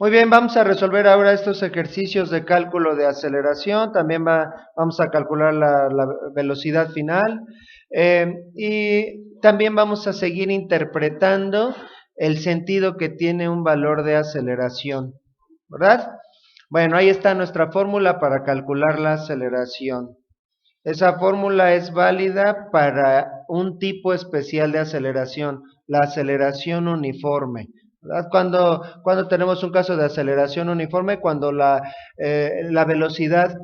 Muy bien, vamos a resolver ahora estos ejercicios de cálculo de aceleración. También vamos a calcular la velocidad final. Y también vamos a seguir interpretando el sentido que tiene un valor de aceleración, ¿verdad? Bueno, ahí está nuestra fórmula para calcular la aceleración. Esa fórmula es válida para un tipo especial de aceleración, la aceleración uniforme, ¿verdad? Cuando tenemos un caso de aceleración uniforme, cuando la velocidad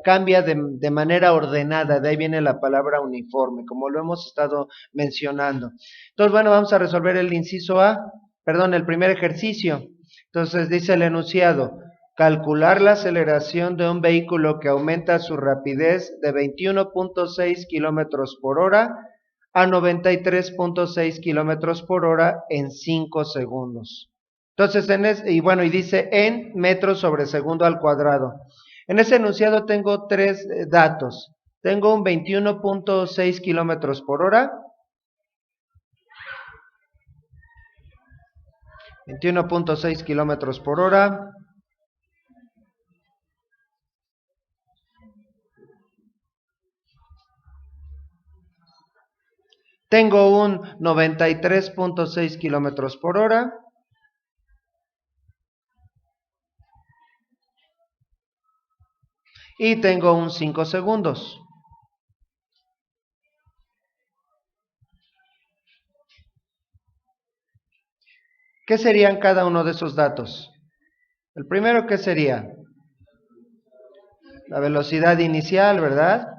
cambia de manera ordenada, de ahí viene la palabra uniforme, como lo hemos estado mencionando. Entonces, bueno, vamos a resolver el inciso A, perdón, el primer ejercicio. Entonces, dice el enunciado: calcular la aceleración de un vehículo que aumenta su rapidez de 21.6 kilómetros por hora a 93.6 kilómetros por hora en 5 segundos. Entonces, y dice en metros sobre segundo al cuadrado. En ese enunciado tengo tres datos. Tengo un 21.6 kilómetros por hora, 21.6 kilómetros por hora. Tengo un 93.6 kilómetros por hora. Y tengo un 5 segundos. ¿Qué serían cada uno de esos datos? El primero, ¿qué sería? La velocidad inicial, ¿verdad?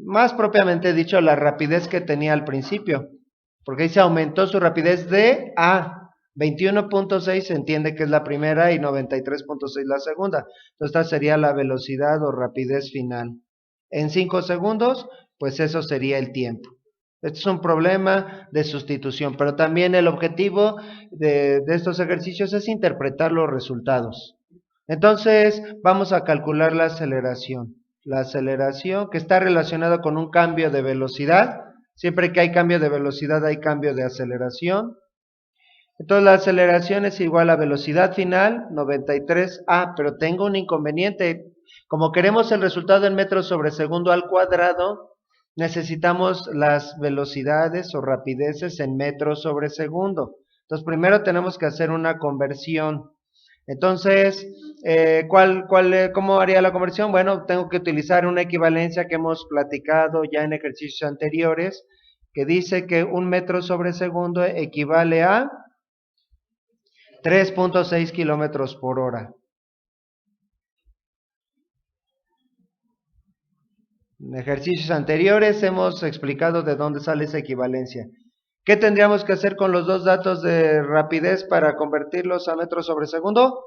Más propiamente dicho, la rapidez que tenía al principio, porque ahí se aumentó su rapidez de a 21.6, se entiende que es la primera, y 93.6 la segunda. Entonces, esta sería la velocidad o rapidez final. En 5 segundos, pues eso sería el tiempo. Este es un problema de sustitución, pero también el objetivo de estos ejercicios es interpretar los resultados. Entonces, vamos a calcular la aceleración. La aceleración que está relacionada con un cambio de velocidad. Siempre que hay cambio de velocidad hay cambio de aceleración. Entonces la aceleración es igual a velocidad final, 93a, pero tengo un inconveniente. Como queremos el resultado en metros sobre segundo al cuadrado, necesitamos las velocidades o rapideces en metros sobre segundo. Entonces primero tenemos que hacer una conversión. Entonces, ¿cómo haría la conversión? Bueno, tengo que utilizar una equivalencia que hemos platicado ya en ejercicios anteriores, que dice que un metro sobre segundo equivale a 3.6 kilómetros por hora. En ejercicios anteriores hemos explicado de dónde sale esa equivalencia. ¿Qué tendríamos que hacer con los dos datos de rapidez para convertirlos a metros sobre segundo?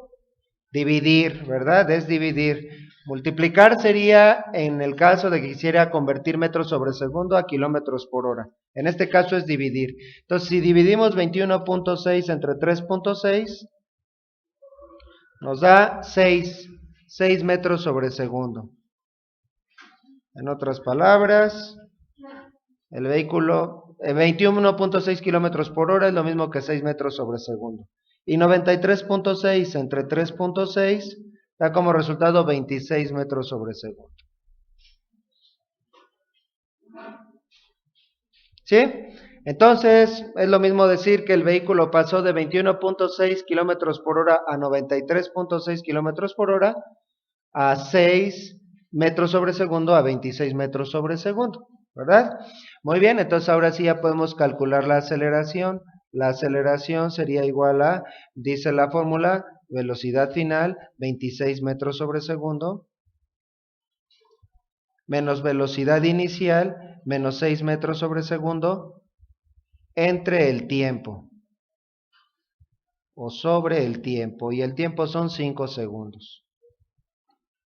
Dividir, ¿verdad? Es dividir. Multiplicar sería en el caso de que quisiera convertir metros sobre segundo a kilómetros por hora. En este caso es dividir. Entonces, si dividimos 21.6 entre 3.6, nos da 6 metros sobre segundo. En otras palabras, el vehículo, 21.6 kilómetros por hora es lo mismo que 6 metros sobre segundo. Y 93.6 entre 3.6 da como resultado 26 metros sobre segundo. ¿Sí? Entonces, es lo mismo decir que el vehículo pasó de 21.6 kilómetros por hora a 93.6 kilómetros por hora a 6 metros sobre segundo a 26 metros sobre segundo, ¿verdad? Muy bien, entonces ahora sí ya podemos calcular la aceleración. La aceleración sería igual a, dice la fórmula, velocidad final, 26 metros sobre segundo, menos velocidad inicial, menos 6 metros sobre segundo, entre el tiempo, o sobre el tiempo, y el tiempo son 5 segundos.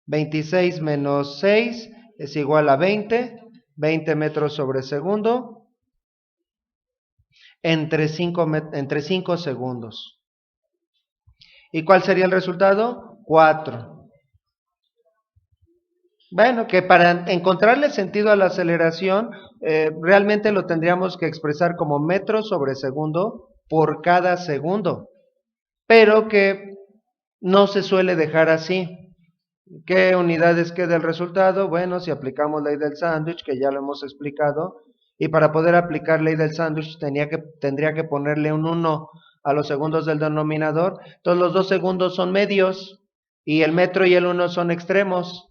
26 menos 6 es igual a 20, 20 metros sobre segundo, entre 5 segundos. ¿Y cuál sería el resultado? 4. Bueno, que para encontrarle sentido a la aceleración, realmente lo tendríamos que expresar como metros sobre segundo por cada segundo. pero que no se suele dejar así. ¿Qué unidades queda el resultado? Bueno, si aplicamos ley del sándwich, que ya lo hemos explicado, y para poder aplicar ley del sándwich tendría que ponerle un 1 a los segundos del denominador. Entonces los 2 segundos son medios y el metro y el 1 son extremos.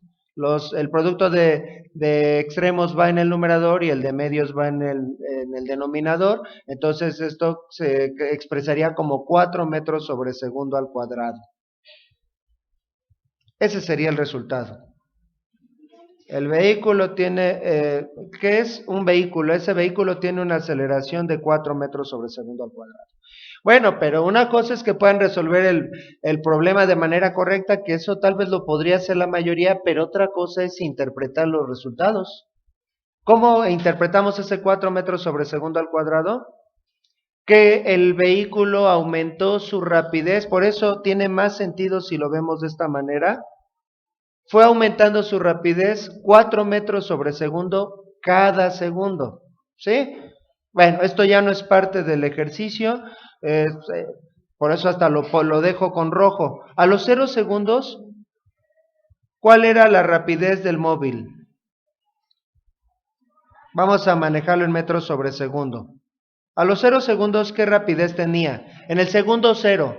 El producto de extremos va en el numerador y el de medios va en el denominador. Entonces esto se expresaría como 4 metros sobre segundo al cuadrado. Ese sería el resultado. El vehículo tiene, ¿qué es un vehículo? Ese vehículo tiene una aceleración de 4 metros sobre segundo al cuadrado. Bueno, pero una cosa es que puedan resolver el problema de manera correcta, que eso tal vez lo podría hacer la mayoría, pero otra cosa es interpretar los resultados. ¿Cómo interpretamos ese 4 metros sobre segundo al cuadrado? Que el vehículo aumentó su rapidez, por eso tiene más sentido si lo vemos de esta manera. Fue aumentando su rapidez 4 metros sobre segundo cada segundo, ¿sí? Bueno, esto ya no es parte del ejercicio, por eso hasta lo dejo con rojo. A los 0 segundos, ¿cuál era la rapidez del móvil? Vamos a manejarlo en metros sobre segundo. A los 0 segundos, ¿qué rapidez tenía? En el segundo 0,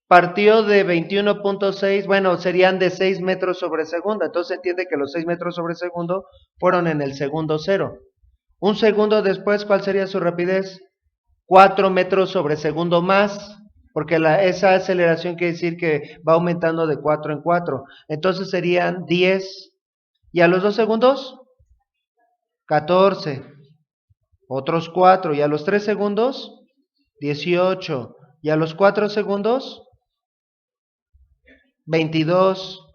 partió de 21.6, bueno, serían de 6 metros sobre segundo. Entonces se entiende que los 6 metros sobre segundo fueron en el segundo 0. Un segundo después, ¿cuál sería su rapidez? 4 metros sobre segundo más, porque esa aceleración quiere decir que va aumentando de 4 en 4. Entonces serían 10. ¿Y a los 2 segundos? 14. Otros 4. ¿Y a los 3 segundos? 18. ¿Y a los 4 segundos? 22.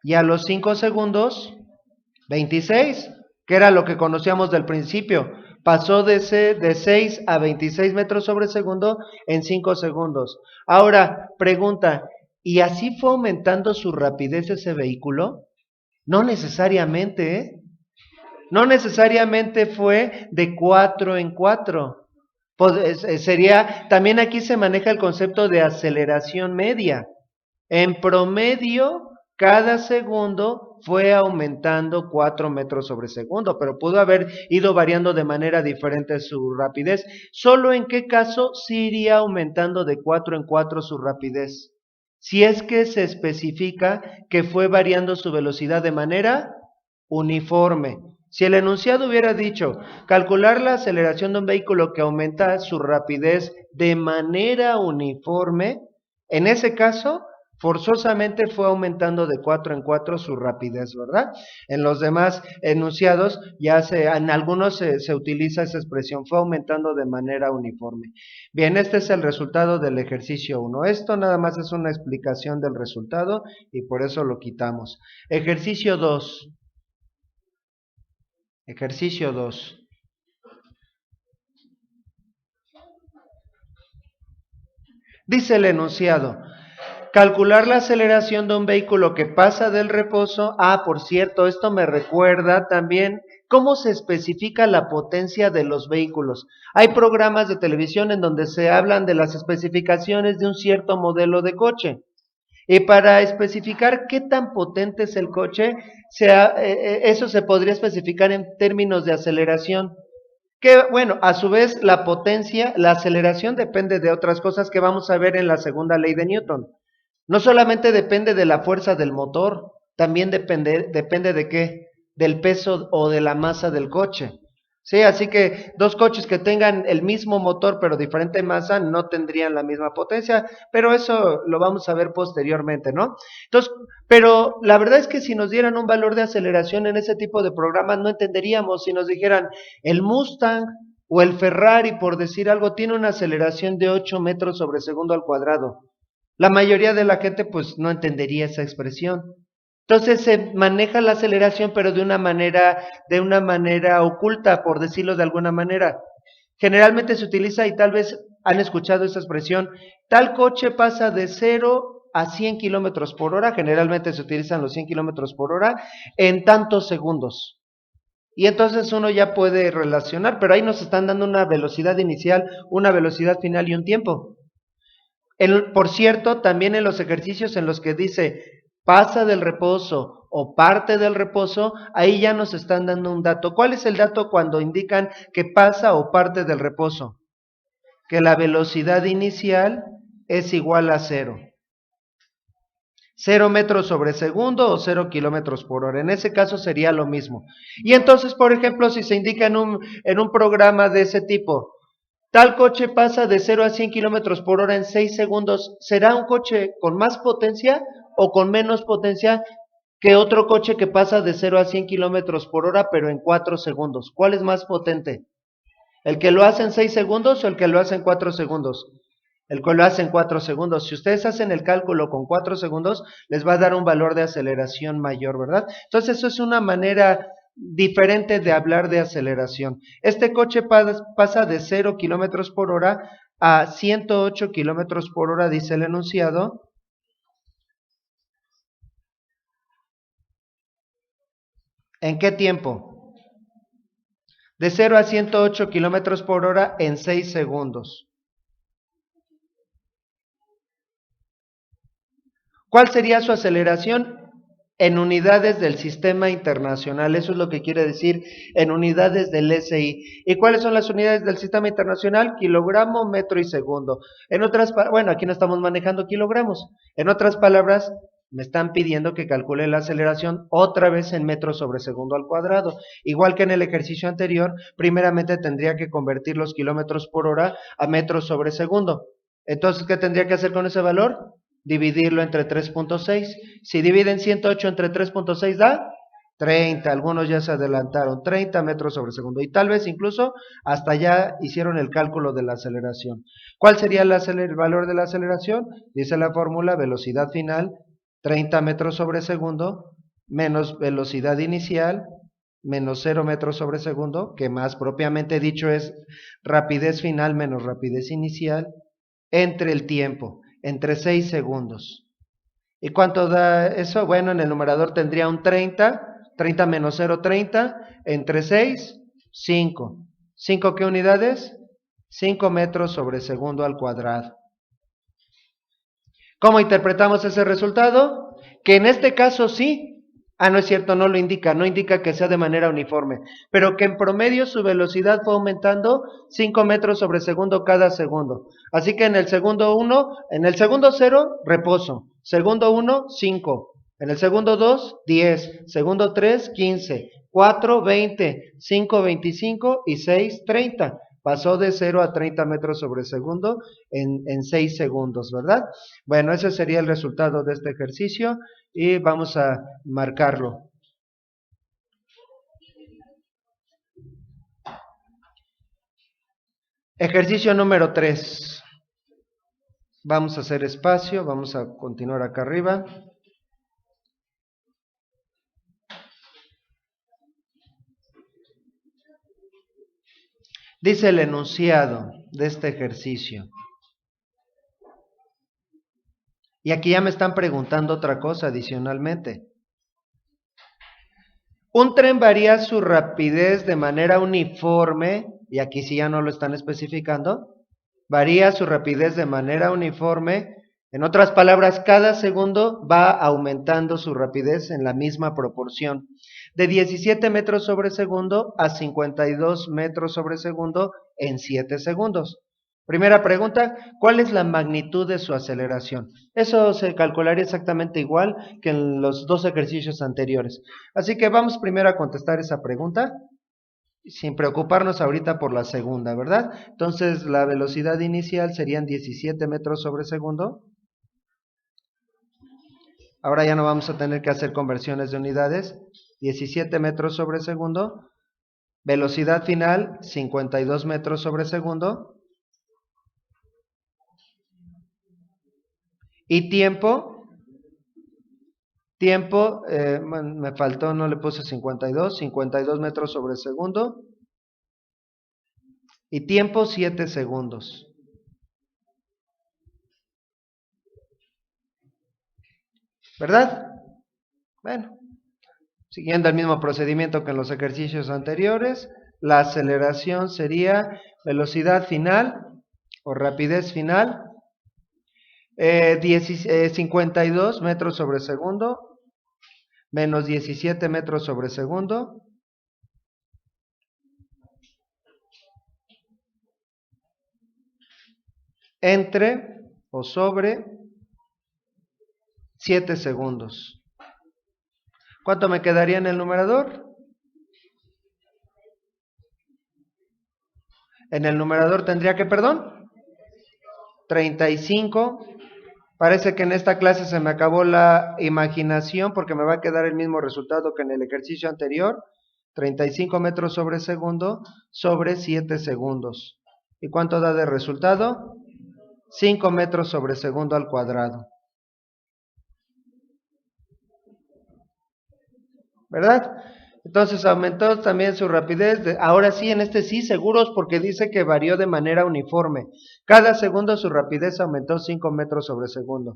Y a los 5 segundos, 26, que era lo que conocíamos del principio. Pasó de 6 a 26 metros sobre segundo en 5 segundos. Ahora, pregunta, ¿y así fue aumentando su rapidez ese vehículo? No necesariamente, ¿eh? No necesariamente fue de 4 en 4. También aquí se maneja el concepto de aceleración media. En promedio, cada segundo fue aumentando 4 metros sobre segundo, pero pudo haber ido variando de manera diferente su rapidez. ¿Solo en qué caso sí iría aumentando de 4 en 4 su rapidez? Si es que se especifica que fue variando su velocidad de manera uniforme. Si el enunciado hubiera dicho, calcular la aceleración de un vehículo que aumenta su rapidez de manera uniforme, en ese caso, forzosamente fue aumentando de 4 en 4 su rapidez, ¿verdad? En los demás enunciados, en algunos se utiliza esa expresión, fue aumentando de manera uniforme. Bien, este es el resultado del ejercicio 1. Esto nada más es una explicación del resultado y por eso lo quitamos. Ejercicio 2. Ejercicio 2. Dice el enunciado, calcular la aceleración de un vehículo que pasa del reposo. Por cierto, esto me recuerda también cómo se especifica la potencia de los vehículos. Hay programas de televisión en donde se hablan de las especificaciones de un cierto modelo de coche. Y para especificar qué tan potente es el coche, eso se podría especificar en términos de aceleración. Que bueno, a su vez la potencia, la aceleración depende de otras cosas que vamos a ver en la segunda ley de Newton. No solamente depende de la fuerza del motor, también depende de qué, del peso o de la masa del coche. Sí, así que dos coches que tengan el mismo motor pero diferente masa no tendrían la misma potencia, pero eso lo vamos a ver posteriormente, ¿no? Entonces, pero la verdad es que si nos dieran un valor de aceleración en ese tipo de programas no entenderíamos. Si nos dijeran el Mustang o el Ferrari, por decir algo, tiene una aceleración de 8 metros sobre segundo al cuadrado. La mayoría de la gente pues no entendería esa expresión. Entonces se maneja la aceleración, pero de una manera oculta, por decirlo de alguna manera. Generalmente se utiliza, y tal vez han escuchado esa expresión, tal coche pasa de 0 a 100 kilómetros por hora, generalmente se utilizan los 100 kilómetros por hora, en tantos segundos. Y entonces uno ya puede relacionar, pero ahí nos están dando una velocidad inicial, una velocidad final y un tiempo. Por cierto, también en los ejercicios en los que dice pasa del reposo o parte del reposo, ahí ya nos están dando un dato. ¿Cuál es el dato cuando indican que pasa o parte del reposo? Que la velocidad inicial es igual a 0. 0 metros sobre segundo o 0 kilómetros por hora. En ese caso sería lo mismo. Y entonces, por ejemplo, si se indica en un programa de ese tipo, tal coche pasa de 0 a 100 kilómetros por hora en 6 segundos, ¿será un coche con más potencia o con menos potencia que otro coche que pasa de 0 a 100 kilómetros por hora pero en 4 segundos? ¿Cuál es más potente? ¿El que lo hace en 6 segundos o el que lo hace en 4 segundos? El que lo hace en 4 segundos. Si ustedes hacen el cálculo con 4 segundos, les va a dar un valor de aceleración mayor, ¿verdad? Entonces, eso es una manera diferente de hablar de aceleración. Este coche pasa de 0 kilómetros por hora a 108 kilómetros por hora, dice el enunciado. ¿En qué tiempo? De 0 a 108 kilómetros por hora en 6 segundos. ¿Cuál sería su aceleración? En unidades del sistema internacional, eso es lo que quiere decir en unidades del SI. ¿Y cuáles son las unidades del sistema internacional? Kilogramo, metro y segundo. En otras, bueno, aquí no estamos manejando kilogramos. En otras palabras, me están pidiendo que calcule la aceleración otra vez en metros sobre segundo al cuadrado. Igual que en el ejercicio anterior, primeramente tendría que convertir los kilómetros por hora a metros sobre segundo. Entonces, ¿qué tendría que hacer con ese valor? Dividirlo entre 3.6. Si dividen 108 entre 3.6 da 30. Algunos ya se adelantaron, 30 metros sobre segundo. Y tal vez incluso hasta ya hicieron el cálculo de la aceleración. ¿Cuál sería el valor de la aceleración? Dice la fórmula, velocidad final, 30 metros sobre segundo, menos velocidad inicial, menos 0 metros sobre segundo, que más propiamente dicho es rapidez final menos rapidez inicial, entre el tiempo, entre 6 segundos. ¿Y cuánto da eso? Bueno, en el numerador tendría un 30, 30 menos 0, 30, entre 6, 5. ¿5 qué unidades? 5 metros sobre segundo al cuadrado. ¿Cómo interpretamos ese resultado? Que en este caso sí. No es cierto, no lo indica, no indica que sea de manera uniforme, pero que en promedio su velocidad fue aumentando 5 metros sobre segundo cada segundo. Así que en el segundo 1, en el segundo 0, reposo. Segundo 1, 5. En el segundo 2, 10. Segundo 3, 15. 4, 20. 5, 25 y 6, 30. Pasó de 0 a 30 metros sobre segundo en 6 segundos, ¿verdad? Bueno, ese sería el resultado de este ejercicio y vamos a marcarlo. Ejercicio número 3. Vamos a hacer espacio, vamos a continuar acá arriba. Dice el enunciado de este ejercicio. Y aquí ya me están preguntando otra cosa adicionalmente. Un tren varía su rapidez de manera uniforme, y aquí sí ya no lo están especificando, varía su rapidez de manera uniforme. En otras palabras, cada segundo va aumentando su rapidez en la misma proporción, de 17 metros sobre segundo a 52 metros sobre segundo en 7 segundos. Primera pregunta, ¿cuál es la magnitud de su aceleración? Eso se calcularía exactamente igual que en los dos ejercicios anteriores. Así que vamos primero a contestar esa pregunta, sin preocuparnos ahorita por la segunda, ¿verdad? Entonces, la velocidad inicial serían 17 metros sobre segundo. Ahora ya no vamos a tener que hacer conversiones de unidades. 17 metros sobre segundo. Velocidad final, 52 metros sobre segundo. Y tiempo, me faltó, no le puse 52 metros sobre segundo. Y tiempo, 7 segundos. ¿Verdad? Bueno, siguiendo el mismo procedimiento que en los ejercicios anteriores, la aceleración sería velocidad final o rapidez final 52 metros sobre segundo menos 17 metros sobre segundo entre o sobre 7 segundos. ¿Cuánto me quedaría en el numerador? En el numerador tendría que, perdón, 35. Parece que en esta clase se me acabó la imaginación porque me va a quedar el mismo resultado que en el ejercicio anterior. 35 metros sobre segundo sobre 7 segundos. ¿Y cuánto da de resultado? 5 metros sobre segundo al cuadrado. ¿Verdad? Entonces aumentó también su rapidez. Ahora sí, en este sí, seguros porque dice que varió de manera uniforme. Cada segundo su rapidez aumentó 5 metros sobre segundo.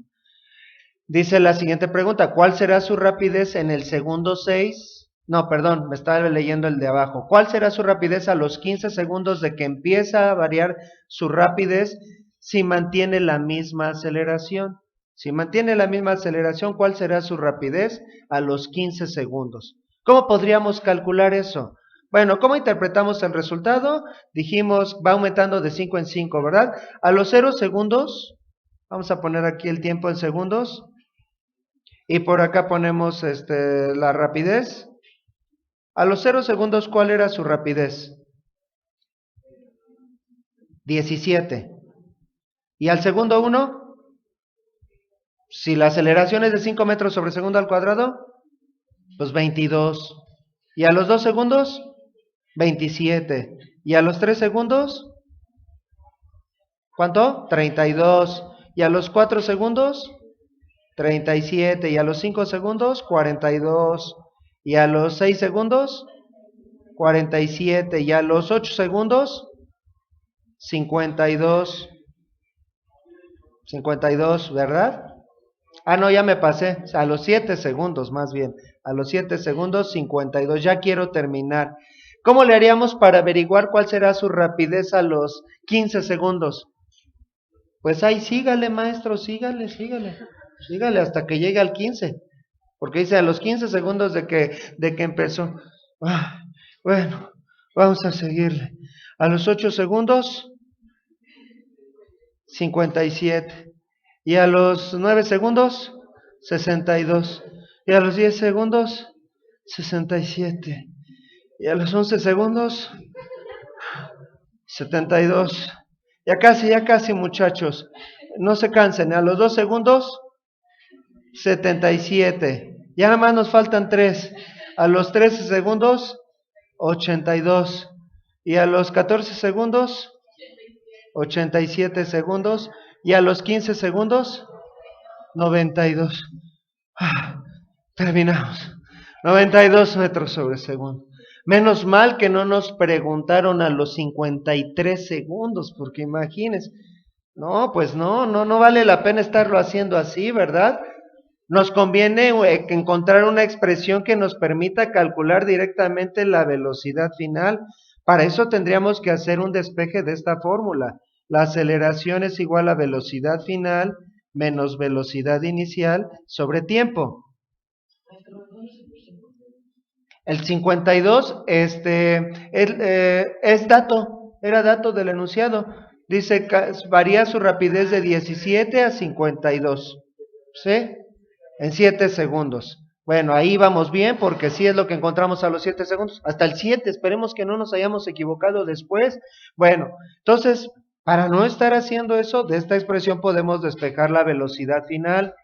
Dice la siguiente pregunta, ¿cuál será su rapidez en el segundo 6? No, perdón, me estaba leyendo el de abajo. ¿Cuál será su rapidez a los 15 segundos de que empieza a variar su rapidez si mantiene la misma aceleración? Si mantiene la misma aceleración, ¿cuál será su rapidez a los 15 segundos? ¿Cómo podríamos calcular eso? Bueno, ¿cómo interpretamos el resultado? Dijimos, va aumentando de 5 en 5, ¿verdad? A los 0 segundos, vamos a poner aquí el tiempo en segundos, y por acá ponemos la rapidez. A los 0 segundos, ¿cuál era su rapidez? 17. ¿Y al segundo 1? Si la aceleración es de 5 metros sobre segundo al cuadrado, pues 22. ¿Y a los 2 segundos? 27. ¿Y a los 3 segundos? ¿Cuánto? 32. ¿Y a los 4 segundos? 37. ¿Y a los 5 segundos? 42. ¿Y a los 6 segundos? 47. ¿Y a los 8 segundos? 52. 52, ¿verdad? Ah, no, ya me pasé. A los 7 segundos, más bien. A los 7 segundos, 52. Ya quiero terminar. ¿Cómo le haríamos para averiguar cuál será su rapidez a los 15 segundos? Pues ahí sígale, maestro, sígale hasta que llegue al 15. Porque dice a los 15 segundos de que empezó. Bueno, vamos a seguirle. A los 8 segundos, 57. Y a los 9 segundos, 62. Y a los 10 segundos, 67. Y a los 11 segundos, 72. Ya casi, muchachos. No se cansen. A los 2 segundos, 77. Ya nada más nos faltan 3. A los 13 segundos, 82. Y a los 14 segundos, 87 segundos. Y a los 15 segundos, 92. Terminamos. 92 metros sobre segundo. Menos mal que no nos preguntaron a los 53 segundos, porque imagínense. No, pues no vale la pena estarlo haciendo así, ¿verdad? Nos conviene encontrar una expresión que nos permita calcular directamente la velocidad final. Para eso tendríamos que hacer un despeje de esta fórmula. La aceleración es igual a velocidad final menos velocidad inicial sobre tiempo. El 52 es dato, era dato del enunciado. Dice que varía su rapidez de 17 a 52. ¿Sí? En 7 segundos. Bueno, ahí vamos bien porque sí es lo que encontramos a los 7 segundos. Hasta el 7, esperemos que no nos hayamos equivocado después. Bueno, entonces, para no estar haciendo eso, de esta expresión podemos despejar la velocidad final.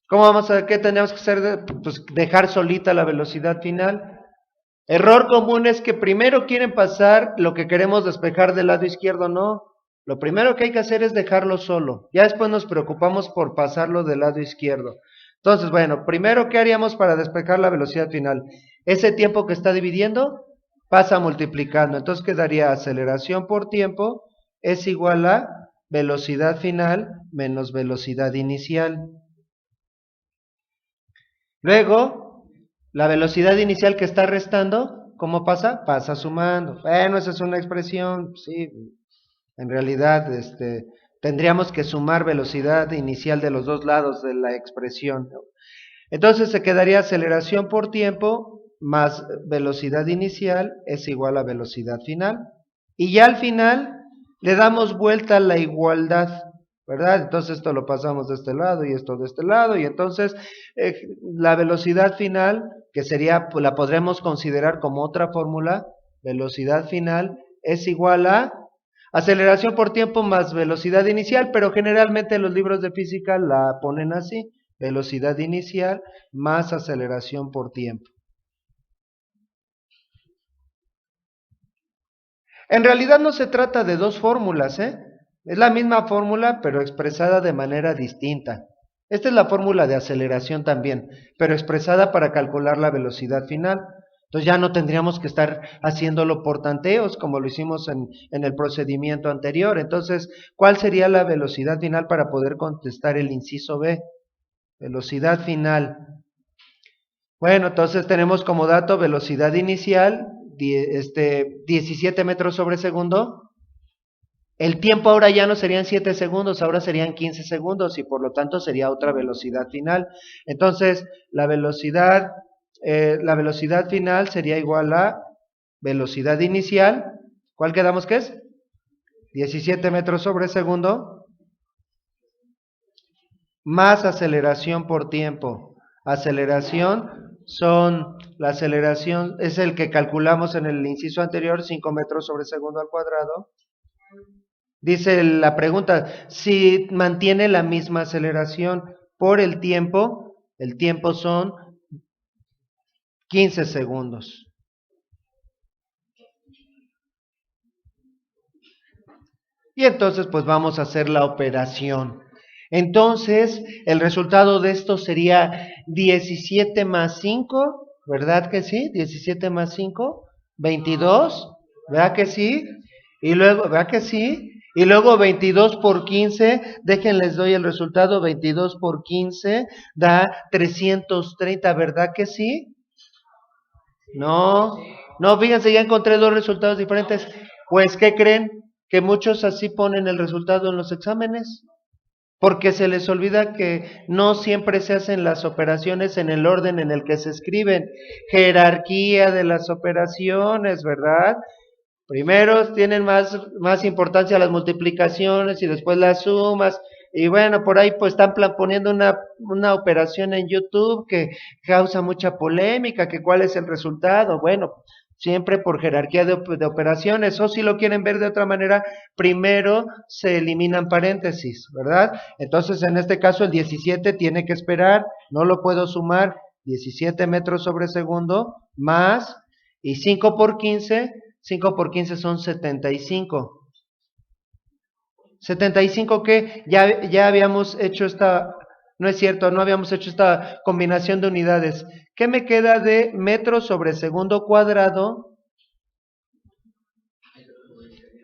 ¿Cómo vamos a ver qué tenemos que hacer? Pues dejar solita la velocidad final. Error común es que primero quieren pasar lo que queremos despejar del lado izquierdo, no. Lo primero que hay que hacer es dejarlo solo. Ya después nos preocupamos por pasarlo del lado izquierdo. Entonces, bueno, primero, ¿qué haríamos para despejar la velocidad final? Ese tiempo que está dividiendo pasa multiplicando. Entonces quedaría aceleración por tiempo es igual a velocidad final menos velocidad inicial. Luego, la velocidad inicial que está restando, ¿cómo pasa? Pasa sumando. Bueno, esa es una expresión, sí, en realidad, Tendríamos que sumar velocidad inicial de los dos lados de la expresión. Entonces se quedaría aceleración por tiempo más velocidad inicial es igual a velocidad final. Y ya al final le damos vuelta a la igualdad, ¿verdad? Entonces esto lo pasamos de este lado y esto de este lado. Y entonces la velocidad final, que sería, pues, la podremos considerar como otra fórmula, velocidad final es igual a aceleración por tiempo más velocidad inicial, pero generalmente los libros de física la ponen así, velocidad inicial más aceleración por tiempo. En realidad no se trata de dos fórmulas, ¿eh? Es la misma fórmula, pero expresada de manera distinta. Esta es la fórmula de aceleración también, pero expresada para calcular la velocidad final. Entonces ya no tendríamos que estar haciéndolo por tanteos como lo hicimos en el procedimiento anterior. Entonces, ¿cuál sería la velocidad final para poder contestar el inciso B? Velocidad final. Bueno, entonces tenemos como dato velocidad inicial, 17 metros sobre segundo. El tiempo ahora ya no serían 7 segundos, ahora serían 15 segundos y por lo tanto sería otra velocidad final. Entonces, la velocidad final sería igual a velocidad inicial. ¿Cuál quedamos que es? 17 metros sobre segundo más aceleración por tiempo. La aceleración es el que calculamos en el inciso anterior, 5 metros sobre segundo al cuadrado. Dice la pregunta, si mantiene la misma aceleración por el tiempo son 15 segundos. Y entonces pues vamos a hacer la operación. Entonces el resultado de esto sería 17 más 5, ¿verdad que sí? 17 más 5, 22, ¿verdad que sí? Y luego, ¿verdad que sí? Y luego 22 por 15, déjenles doy el resultado, 22 por 15 da 330, ¿verdad que sí? No, no, fíjense, ya encontré dos resultados diferentes. Pues, ¿qué creen? Que muchos así ponen el resultado en los exámenes, porque se les olvida que no siempre se hacen las operaciones en el orden en el que se escriben. Jerarquía de las operaciones, ¿verdad? Primero tienen más importancia las multiplicaciones y después las sumas. Y bueno, por ahí pues están poniendo una operación en YouTube que causa mucha polémica, que cuál es el resultado. Bueno, siempre por jerarquía de operaciones, o si lo quieren ver de otra manera, primero se eliminan paréntesis, ¿verdad? Entonces en este caso el 17 tiene que esperar, no lo puedo sumar, 17 metros sobre segundo, más, y 5 por 15 son 75. ¿75 qué? Ya habíamos hecho no es cierto, no habíamos hecho esta combinación de unidades. ¿Qué me queda de metros sobre segundo cuadrado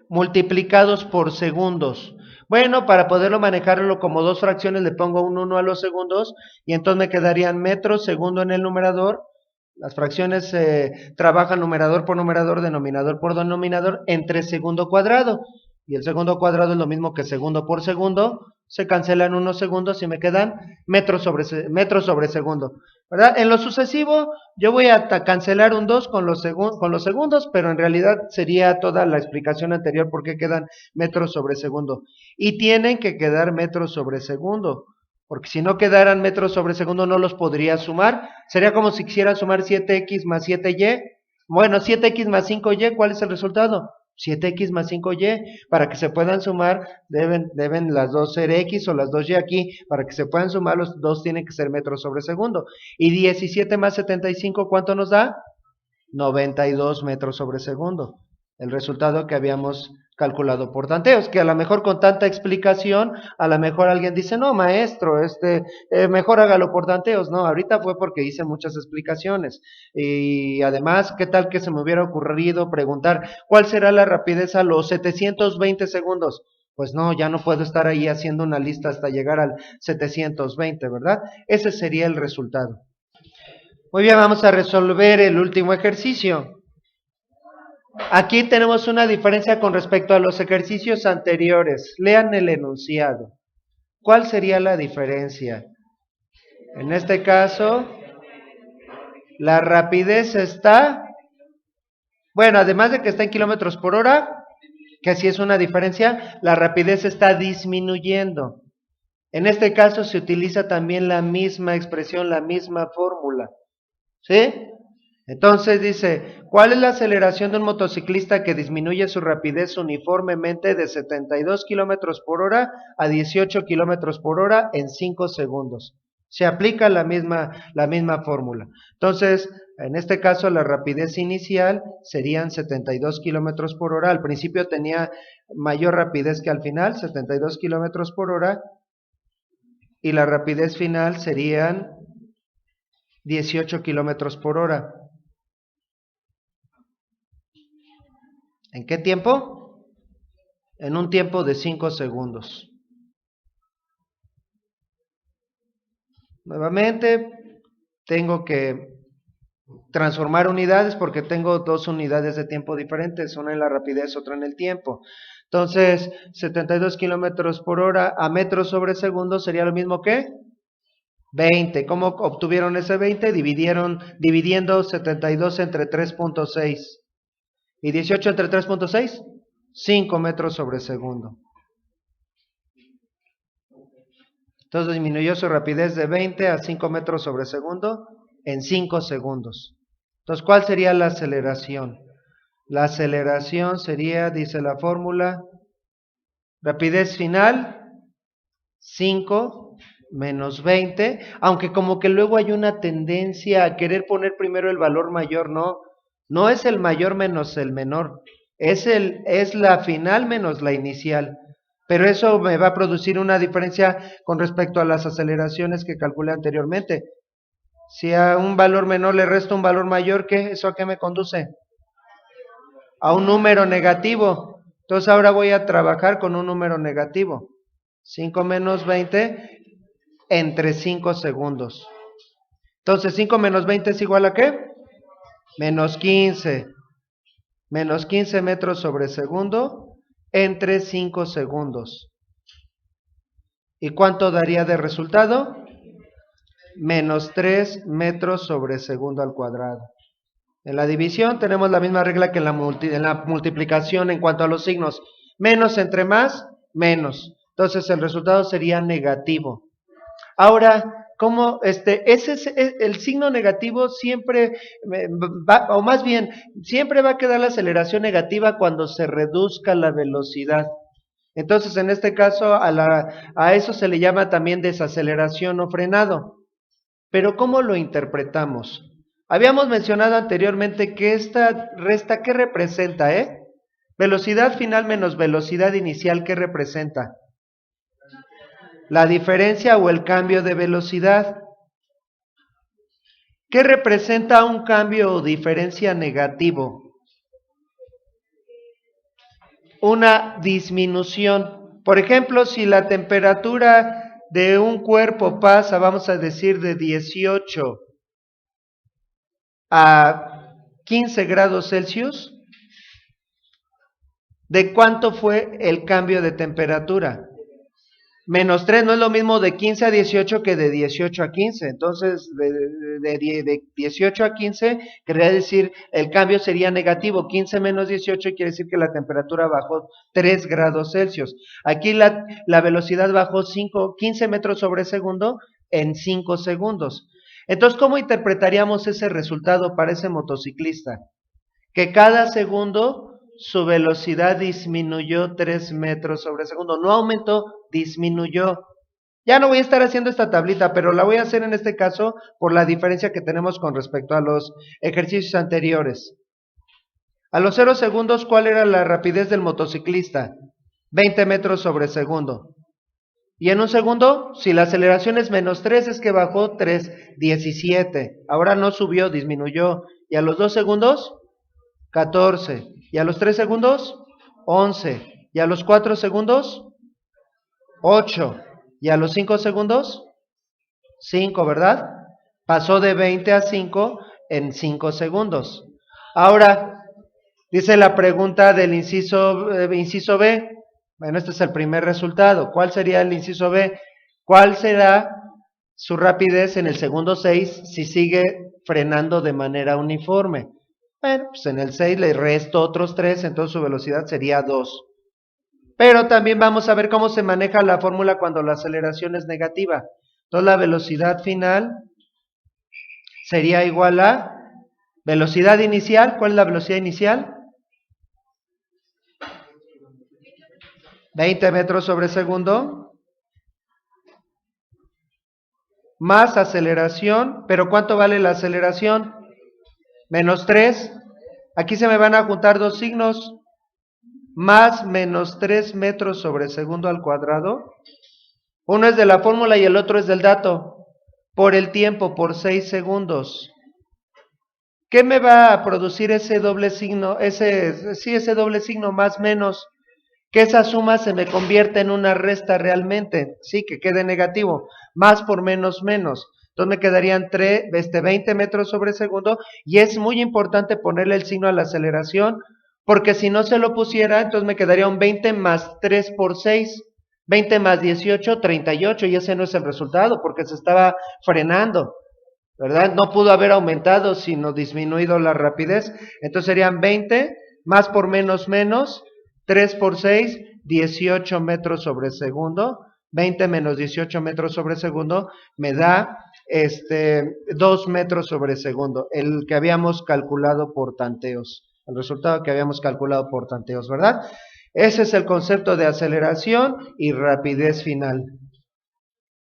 multiplicados por segundos? Bueno, para poderlo manejarlo como dos fracciones le pongo un 1 a los segundos y entonces me quedarían metros segundo en el numerador. Las fracciones trabajan numerador por numerador, denominador por denominador, entre segundo cuadrado. Y el segundo cuadrado es lo mismo que segundo por segundo. Se cancelan unos segundos y me quedan metros sobre segundo. ¿Verdad? En lo sucesivo, yo voy a cancelar un 2 con los segundos, pero en realidad sería toda la explicación anterior porque quedan metros sobre segundo. Y tienen que quedar metros sobre segundo, porque si no quedaran metros sobre segundo no los podría sumar. Sería como si quisiera sumar 7x más 7y. Bueno, 7x más 5y, ¿cuál es el resultado? 7x más 5y. Para que se puedan sumar, deben las dos ser x o las dos y aquí. Para que se puedan sumar, los dos tienen que ser metros sobre segundo. Y 17 más 75, ¿cuánto nos da? 92 metros sobre segundo. El resultado que habíamos calculado por tanteos, que a lo mejor con tanta explicación, a lo mejor alguien dice, no maestro, mejor hágalo por tanteos. No, ahorita fue porque hice muchas explicaciones. Y además, ¿qué tal que se me hubiera ocurrido preguntar cuál será la rapidez a los 720 segundos? Pues no, ya no puedo estar ahí haciendo una lista hasta llegar al 720, ¿verdad? Ese sería el resultado. Muy bien, vamos a resolver el último ejercicio. Aquí tenemos una diferencia con respecto a los ejercicios anteriores. Lean el enunciado. ¿Cuál sería la diferencia? En este caso, la rapidez está, bueno, además de que está en kilómetros por hora, que así es una diferencia, la rapidez está disminuyendo. En este caso se utiliza también la misma expresión, la misma fórmula. ¿Sí? Entonces dice, ¿cuál es la aceleración de un motociclista que disminuye su rapidez uniformemente de 72 kilómetros por hora a 18 kilómetros por hora en 5 segundos? Se aplica la misma fórmula. Entonces, en este caso, la rapidez inicial serían 72 kilómetros por hora. Al principio tenía mayor rapidez que al final, 72 kilómetros por hora. Y la rapidez final serían 18 kilómetros por hora. ¿En qué tiempo? En un tiempo de 5 segundos. Nuevamente, tengo que transformar unidades porque tengo dos unidades de tiempo diferentes, una en la rapidez, otra en el tiempo. Entonces, 72 kilómetros por hora a metros sobre segundo sería lo mismo que 20. ¿Cómo obtuvieron ese 20? Dividiendo 72 entre 3.6. ¿Y 18 entre 3.6? 5 metros sobre segundo. Entonces disminuyó su rapidez de 20 a 5 metros sobre segundo en 5 segundos. Entonces, ¿cuál sería la aceleración? La aceleración sería, dice la fórmula, rapidez final, 5 menos 20, aunque como que luego hay una tendencia a querer poner primero el valor mayor, no es el mayor menos el menor, es la final menos la inicial. Pero eso me va a producir una diferencia con respecto a las aceleraciones que calculé anteriormente. Si a un valor menor le resto un valor mayor, ¿qué? ¿Eso a qué me conduce? A un número negativo. Entonces ahora voy a trabajar con un número negativo. 5 menos 20 entre 5 segundos. Entonces 5 menos 20 es igual a ¿qué? Menos 15. Menos 15 metros sobre segundo entre 5 segundos. ¿Y cuánto daría de resultado? Menos 3 metros sobre segundo al cuadrado. En la división tenemos la misma regla que en la multiplicación en cuanto a los signos. Menos entre más, menos. Entonces el resultado sería negativo. Ahora, ¿cómo el signo negativo siempre va, o más bien, siempre va a quedar la aceleración negativa cuando se reduzca la velocidad? Entonces, en este caso, a eso se le llama también desaceleración o frenado. Pero ¿cómo lo interpretamos? Habíamos mencionado anteriormente que esta resta, ¿qué representa, Velocidad final menos velocidad inicial, ¿qué representa? La diferencia o el cambio de velocidad. ¿Qué representa un cambio o diferencia negativo? Una disminución. Por ejemplo, si la temperatura de un cuerpo pasa, vamos a decir, de 18 a 15 grados Celsius, ¿de cuánto fue el cambio de temperatura? Menos 3 no es lo mismo de 15 a 18 que de 18 a 15. Entonces, de 18 a 15, quería decir, el cambio sería negativo. 15 menos 18 quiere decir que la temperatura bajó 3 grados Celsius. Aquí la velocidad bajó 15 metros sobre segundo en 5 segundos. Entonces, ¿cómo interpretaríamos ese resultado para ese motociclista? Que cada segundo su velocidad disminuyó 3 metros sobre segundo. No aumentó, disminuyó. Ya no voy a estar haciendo esta tablita, pero la voy a hacer en este caso por la diferencia que tenemos con respecto a los ejercicios anteriores. A los 0 segundos, ¿cuál era la rapidez del motociclista? 20 metros sobre segundo. Y en un segundo, si la aceleración es menos 3, es que bajó 3, 17. Ahora no subió, disminuyó. Y a los 2 segundos, 14. ¿Y a los 3 segundos? 11. ¿Y a los 4 segundos? 8. ¿Y a los 5 segundos? 5, ¿verdad? Pasó de 20 a 5 en 5 segundos. Ahora, Dice la pregunta del inciso B. Bueno, este es el primer resultado. ¿Cuál sería el inciso B? ¿Cuál será su rapidez en el segundo 6 si sigue frenando de manera uniforme? Bueno, pues en el 6 le resto otros 3, entonces su velocidad sería 2. Pero también vamos a ver cómo se maneja la fórmula cuando la aceleración es negativa. Entonces la velocidad final sería igual a velocidad inicial. ¿Cuál es la velocidad inicial? 20 metros sobre segundo. Más aceleración. ¿Pero cuánto vale la aceleración? Menos 3. Aquí se me van a juntar dos signos. Más menos 3 metros sobre segundo al cuadrado. Uno es de la fórmula y el otro es del dato. Por el tiempo, por 6 segundos. ¿Qué me va a producir ese doble signo? Ese doble signo más menos. Que esa suma se me convierta en una resta realmente. Sí, que quede negativo. Más por menos menos. Entonces me quedarían 20 metros sobre segundo. Y es muy importante ponerle el signo a la aceleración. Porque si no se lo pusiera, entonces me quedaría un 20 más 3 por 6. 20 más 18, 38. Y ese no es el resultado porque se estaba frenando. ¿Verdad? No pudo haber aumentado, sino disminuido la rapidez. Entonces serían 20, más por menos menos, 3 por 6, 18 metros sobre segundo. 20 menos 18 metros sobre segundo me da 2 metros sobre segundo, el que habíamos calculado por tanteos, el resultado que habíamos calculado por tanteos, ¿verdad? Ese es el concepto de aceleración y rapidez final.